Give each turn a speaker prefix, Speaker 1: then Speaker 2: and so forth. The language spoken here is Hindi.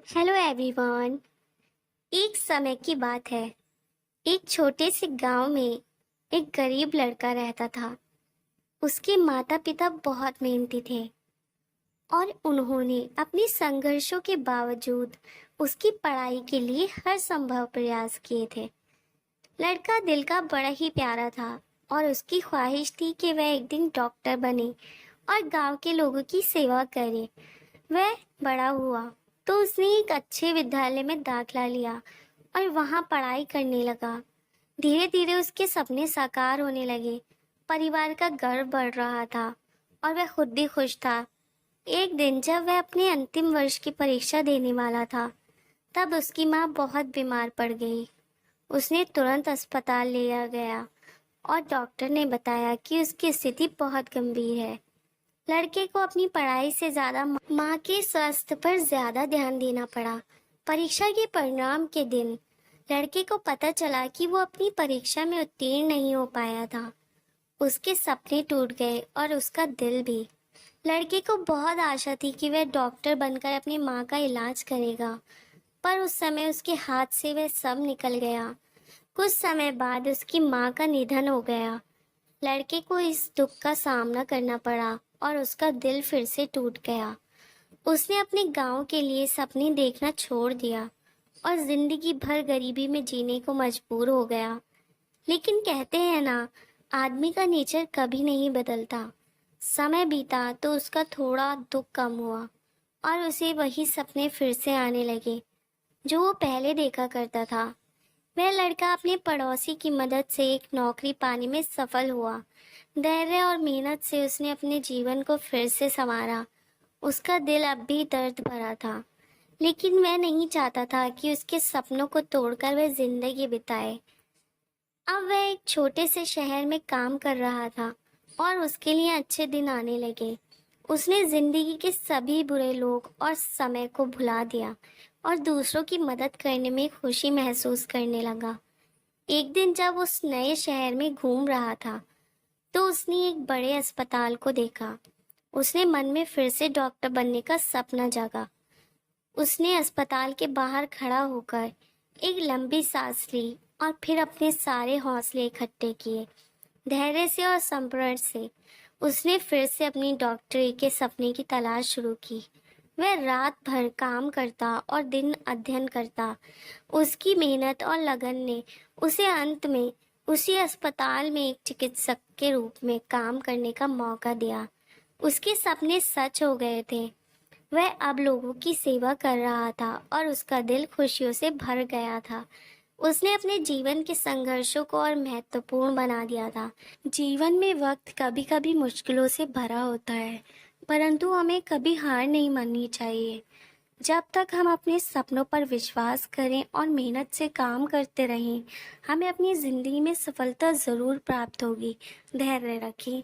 Speaker 1: Hello everyone. एक समय की बात है। एक छोटे से गांव में एक गरीब लड़का रहता था। उसके माता पिता बहुत मेहनती थे और उन्होंने अपने संघर्षों के बावजूद उसकी पढ़ाई के लिए हर संभव प्रयास किए थे। लड़का दिल का बड़ा ही प्यारा था और उसकी ख्वाहिश थी कि वह एक दिन डॉक्टर बने और गांव के लोगों की सेवा करे। वह बड़ा हुआ तो उसने एक अच्छे विद्यालय में दाखिला लिया और वहां पढ़ाई करने लगा। धीरे धीरे उसके सपने साकार होने लगे। परिवार का गर्व बढ़ रहा था और वह खुद भी खुश था। एक दिन जब वह अपने अंतिम वर्ष की परीक्षा देने वाला था, तब उसकी माँ बहुत बीमार पड़ गई। उसने तुरंत अस्पताल लिया गया और डॉक्टर ने बताया कि उसकी स्थिति बहुत गंभीर है। लड़के को अपनी पढ़ाई से ज्यादा माँ के स्वास्थ्य पर ज्यादा ध्यान देना पड़ा। परीक्षा के परिणाम के दिन लड़के को पता चला कि वो अपनी परीक्षा में उत्तीर्ण नहीं हो पाया था। उसके सपने टूट गए और उसका दिल भी। लड़के को बहुत आशा थी कि वह डॉक्टर बनकर अपनी माँ का इलाज करेगा, पर उस समय उसके हाथ से वह सब निकल गया। कुछ समय बाद उसकी माँ का निधन हो गया। लड़के को इस दुख का सामना करना पड़ा और उसका दिल फिर से टूट गया। उसने अपने गांव के लिए सपने देखना छोड़ दिया और जिंदगी भर गरीबी में जीने को मजबूर हो गया। लेकिन कहते हैं ना, आदमी का नेचर कभी नहीं बदलता। समय बीता तो उसका थोड़ा दुख कम हुआ और उसे वही सपने फिर से आने लगे जो वो पहले देखा करता था। वह लड़का अपने पड़ोसी की मदद से एक नौकरी पाने में सफल हुआ। धैर्य और मेहनत से उसने अपने जीवन को फिर से संवारा। उसका दिल अब भी दर्द भरा था, लेकिन वह नहीं चाहता था कि उसके सपनों को तोड़कर वह जिंदगी बिताए। अब वह एक छोटे से शहर में काम कर रहा था और उसके लिए अच्छे दिन आने लगे। उसने जिंदगी के सभी बुरे लोग और समय को भुला दिया और दूसरों की मदद करने में खुशी महसूस करने लगा। एक दिन जब उस नए शहर में घूम रहा था, तो उसने एक बड़े अस्पताल को देखा। उसने मन में फिर से डॉक्टर बनने का सपना जागा। उसने अस्पताल के बाहर खड़ा होकर एक लंबी सांस ली और फिर अपने सारे हौसले इकट्ठे किए। धैर्य से और संप्रण से उसने फिर से अपनी डॉक्टरी के सपने की तलाश शुरू की। वह रात भर काम करता और दिन अध्ययन करता। उसकी मेहनत और लगन ने उसे अंत में उसी अस्पताल में एक चिकित्सक के रूप में काम करने का मौका दिया। उसके सपने सच हो गए थे। वह अब लोगों की सेवा कर रहा था और उसका दिल खुशियों से भर गया था। उसने अपने जीवन के संघर्षों को और महत्वपूर्ण बना दिया था। जीवन में वक्त कभी कभी मुश्किलों से भरा होता है, परंतु हमें कभी हार नहीं माननी चाहिए। जब तक हम अपने सपनों पर विश्वास करें और मेहनत से काम करते रहें, हमें अपनी जिंदगी में सफलता जरूर प्राप्त होगी। धैर्य रखें।